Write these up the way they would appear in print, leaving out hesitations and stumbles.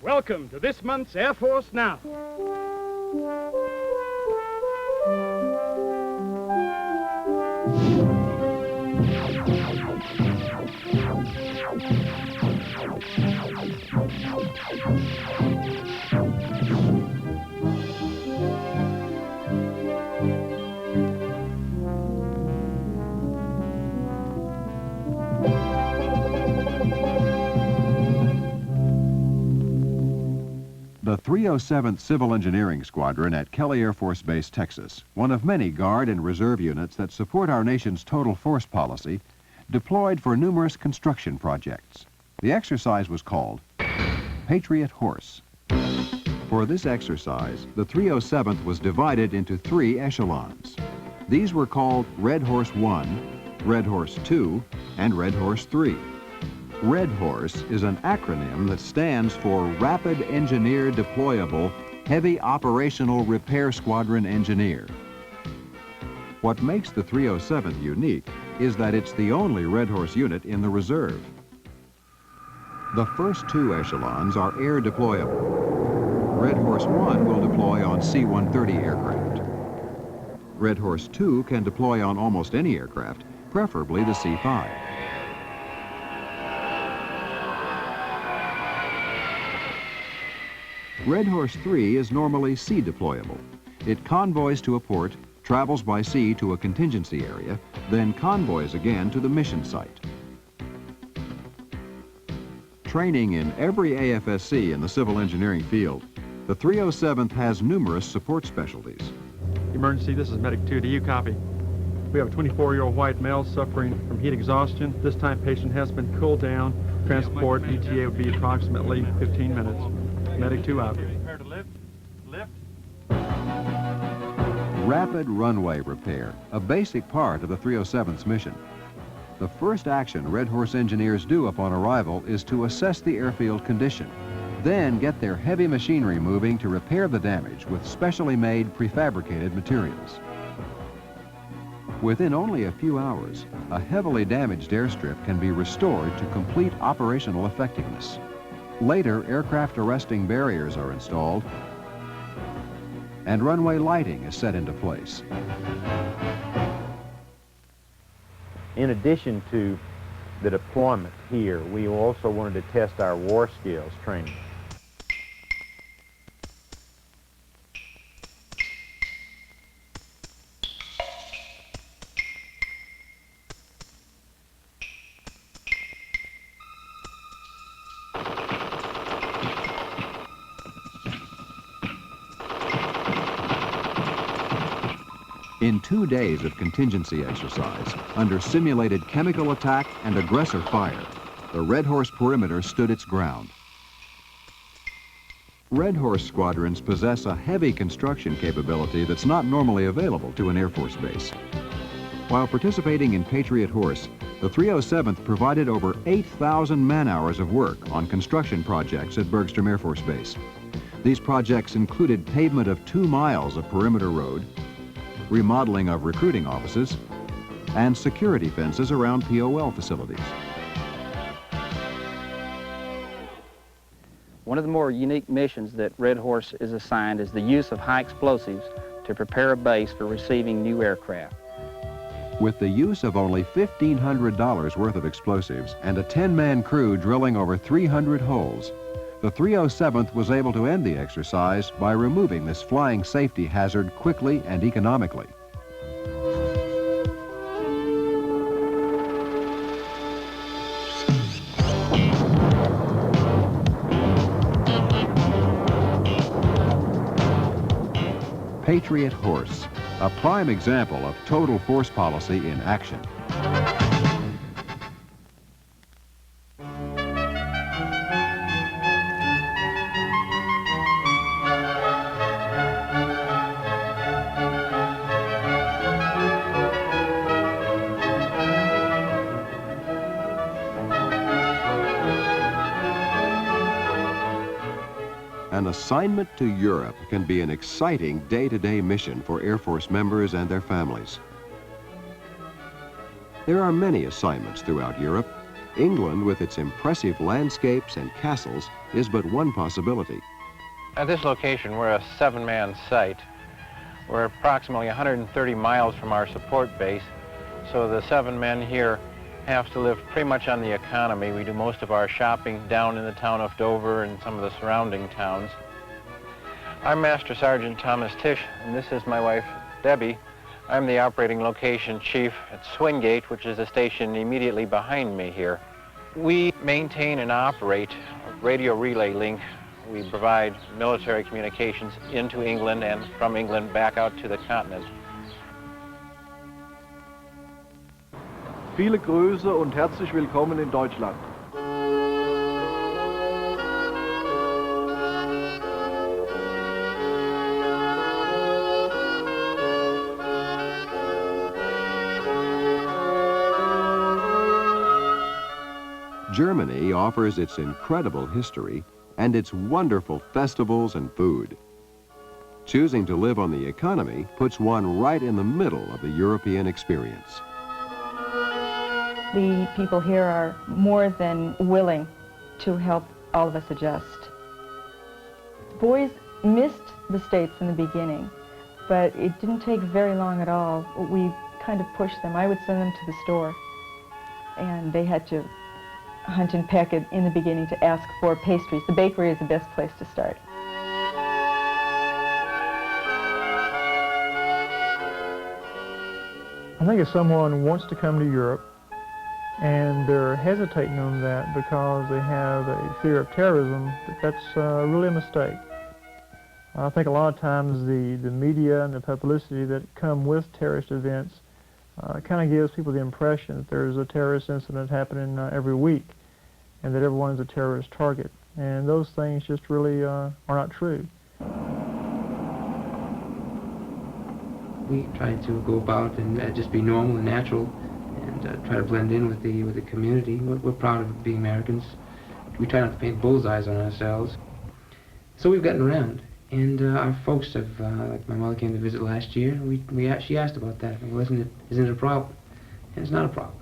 Welcome to this month's Air Force Now. The 307th Civil Engineering Squadron at Kelly Air Force Base, Texas, one of many Guard and Reserve units that support our nation's total force policy, deployed for numerous construction projects. The exercise was called Patriot Horse. For this exercise, the 307th was divided into 3 echelons. These were called Red Horse 1, Red Horse 2, and Red Horse 3. Red Horse is an acronym that stands for Rapid Engineer Deployable Heavy Operational Repair Squadron Engineer. What makes the 307th unique is that it's the only Red Horse unit in the reserve. The first 2 echelons are air deployable. Red Horse 1 will deploy on C-130 aircraft. Red Horse 2 can deploy on almost any aircraft, preferably the C-5. Red Horse 3 is normally sea deployable. It convoys to a port, travels by sea to a contingency area, then convoys again to the mission site. Training in every AFSC in the civil engineering field, the 307th has numerous support specialties. Emergency, this is Medic 2. Do you copy? We have a 24-year-old white male suffering from heat exhaustion. This time patient has been cooled down. Transport ETA would be approximately 15 minutes. Medic 2 out. Rapid runway repair, a basic part of the 307th's mission. The first action Red Horse engineers do upon arrival is to assess the airfield condition, then get their heavy machinery moving to repair the damage with specially made prefabricated materials. Within only a few hours, a heavily damaged airstrip can be restored to complete operational effectiveness. Later, aircraft arresting barriers are installed and runway lighting is set into place. In addition to the deployment here, we also wanted to test our war skills training. In 2 days of contingency exercise, under simulated chemical attack and aggressor fire, the Red Horse perimeter stood its ground. Red Horse squadrons possess a heavy construction capability that's not normally available to an Air Force base. While participating in Patriot Horse, the 307th provided over 8,000 man-hours of work on construction projects at Bergstrom Air Force Base. These projects included pavement of 2 miles of perimeter road, remodeling of recruiting offices, and security fences around POL facilities. One of the more unique missions that Red Horse is assigned is the use of high explosives to prepare a base for receiving new aircraft. With the use of only $1,500 worth of explosives and a 10-man crew drilling over 300 holes, the 307th was able to end the exercise by removing this flying safety hazard quickly and economically. Patriot Horse, a prime example of total force policy in action. An assignment to Europe can be an exciting day-to-day mission for Air Force members and their families. There are many assignments throughout Europe, England, with its impressive landscapes and castles, is but one possibility. At this location, we're a 7-man site. We're approximately 130 miles from our support base, so the 7 men here have to live pretty much on the economy. We do most of our shopping down in the town of Dover and some of the surrounding towns. I'm Master Sergeant Thomas Tisch, and this is my wife, Debbie. I'm the operating location chief at Swingate, which is a station immediately behind me here. We maintain and operate a radio relay link. We provide military communications into England and from England back out to the continent. Viele Grüße und herzlich willkommen in Deutschland. Germany offers its incredible history and its wonderful festivals and food. Choosing to live on the economy puts one right in the middle of the European experience. The people here are more than willing to help all of us adjust. Boys missed the States in the beginning, but it didn't take very long at all. We kind of pushed them. I would send them to the store, and they had to hunt and peck in the beginning to ask for pastries. The bakery is the best place to start. I think if someone wants to come to Europe and they're hesitating on that because they have a fear of terrorism, that's really a mistake. I think a lot of times the media and the publicity that come with terrorist events kind of gives people the impression that there's a terrorist incident happening every week and that everyone's a terrorist target. And those things just really are not true. We try to go about and just be normal and natural and try to blend in with the community. We're proud of being Americans. We try not to paint bullseyes on ourselves. So we've gotten around. And our folks have, like my mother came to visit last year, she asked about that. Well, isn't it a problem? And it's not a problem.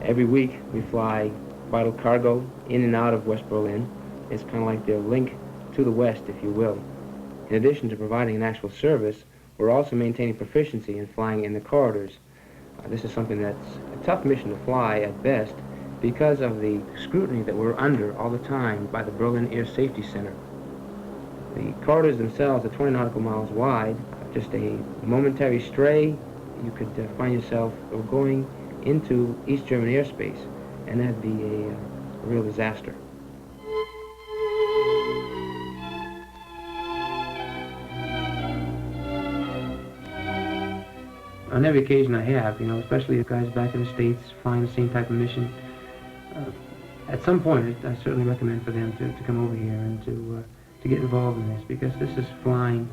Every week we fly vital cargo in and out of West Berlin. It's kind of like their link to the West, if you will. In addition to providing an actual service, we're also maintaining proficiency in flying in the corridors. This is something that's a tough mission to fly at best, because of the scrutiny that we're under all the time by the Berlin Air Safety Center. The corridors themselves are 20 nautical miles wide. Just a momentary stray, you could find yourself going into East German airspace, and that'd be a real disaster. On every occasion I have, especially the guys back in the States flying the same type of mission, at some point I certainly recommend for them to come over here and to get involved in this, because this is flying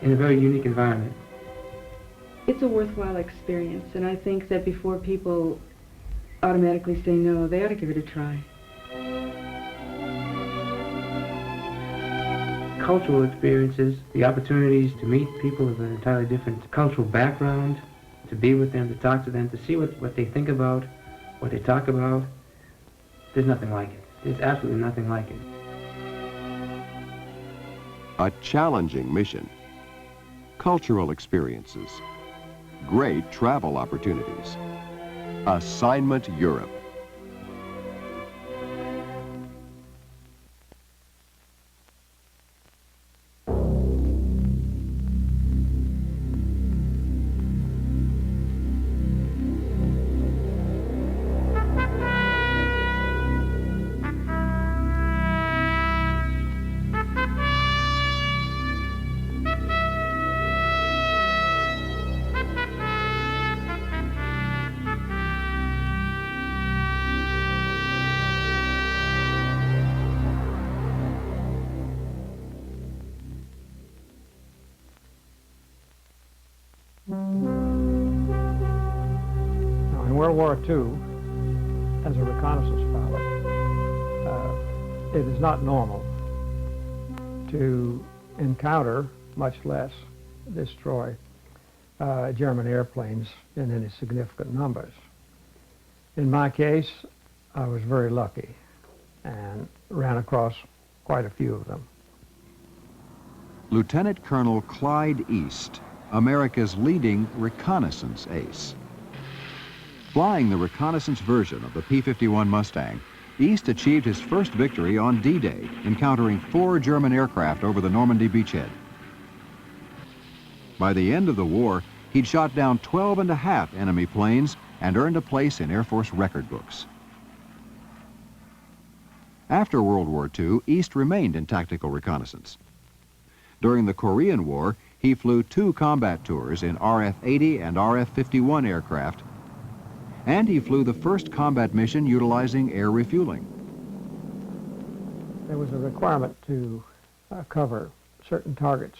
in a very unique environment. It's a worthwhile experience, and I think that before people automatically say no, they ought to give it a try. Cultural experiences, the opportunities to meet people of an entirely different cultural background, to be with them, to talk to them, to see what they think about, what they talk about. There's nothing like it. There's absolutely nothing like it. A challenging mission, cultural experiences, great travel opportunities. Assignment Europe. In World War II, as a reconnaissance pilot, it is not normal to encounter, much less destroy, German airplanes in any significant numbers. In my case, I was very lucky and ran across quite a few of them. Lieutenant Colonel Clyde East, America's leading reconnaissance ace. Flying the reconnaissance version of the P-51 Mustang, East achieved his first victory on D-Day, encountering 4 German aircraft over the Normandy beachhead. By the end of the war, he'd shot down 12.5 enemy planes and earned a place in Air Force record books. After World War II, East remained in tactical reconnaissance. During the Korean War, he flew 2 combat tours in RF-80 and RF-51 aircraft, and he flew the first combat mission utilizing air refueling. There was a requirement to cover certain targets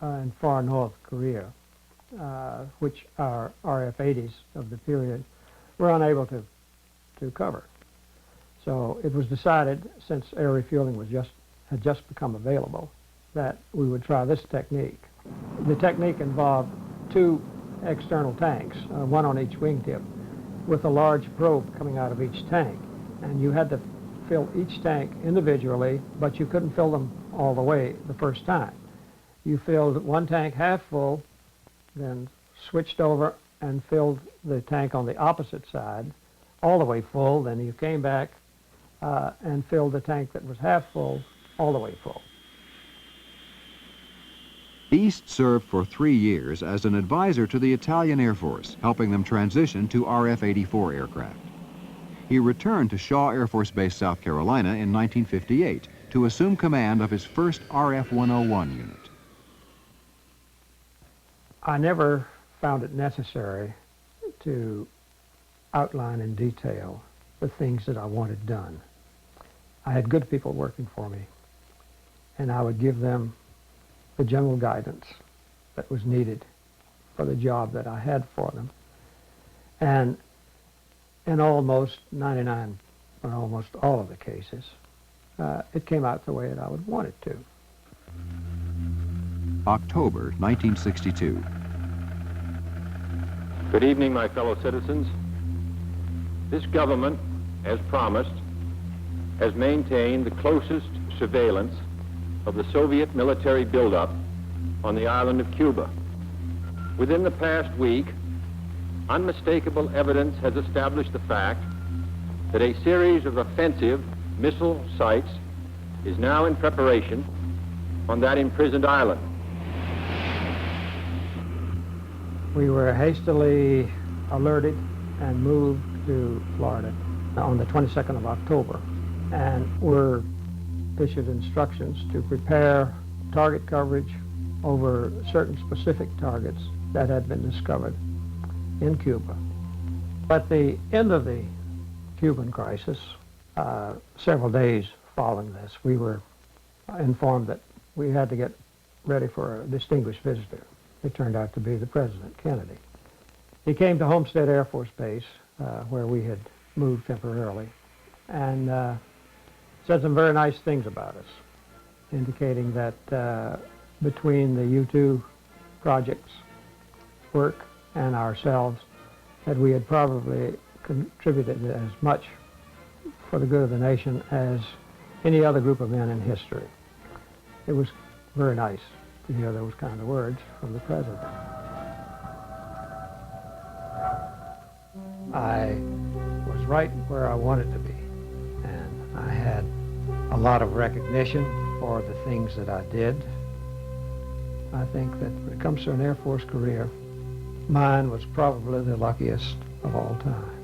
in far North Korea, which our RF-80s of the period were unable to cover. So it was decided, since air refueling had just become available, that we would try this technique. The technique involved 2 external tanks, one on each wingtip, with a large probe coming out of each tank. And you had to fill each tank individually, but you couldn't fill them all the way the first time. You filled one tank half full, then switched over and filled the tank on the opposite side all the way full, then you came back and filled the tank that was half full all the way full. East served for 3 years as an advisor to the Italian Air Force, helping them transition to RF-84 aircraft. He returned to Shaw Air Force Base, South Carolina in 1958 to assume command of his first RF-101 unit. I never found it necessary to outline in detail the things that I wanted done. I had good people working for me, and I would give them the general guidance that was needed for the job that I had for them. And in almost 99, or almost all of the cases, it came out the way that I would want it to. October 1962. Good evening, my fellow citizens. This government, as promised, has maintained the closest surveillance of the Soviet military buildup on the island of Cuba. Within the past week, unmistakable evidence has established the fact that a series of offensive missile sites is now in preparation on that imprisoned island. We were hastily alerted and moved to Florida on the 22nd of October, and were issued instructions to prepare target coverage over certain specific targets that had been discovered in Cuba. At the end of the Cuban crisis, several days following this, we were informed that we had to get ready for a distinguished visitor. It turned out to be the President, Kennedy. He came to Homestead Air Force Base, where we had moved temporarily, and said some very nice things about us, indicating that between the U-2 project's work and ourselves, that we had probably contributed as much for the good of the nation as any other group of men in history. It was very nice to hear those kind of words from the President. I was right where I wanted to be, and I had a lot of recognition for the things that I did. I think that when it comes to an Air Force career, mine was probably the luckiest of all time.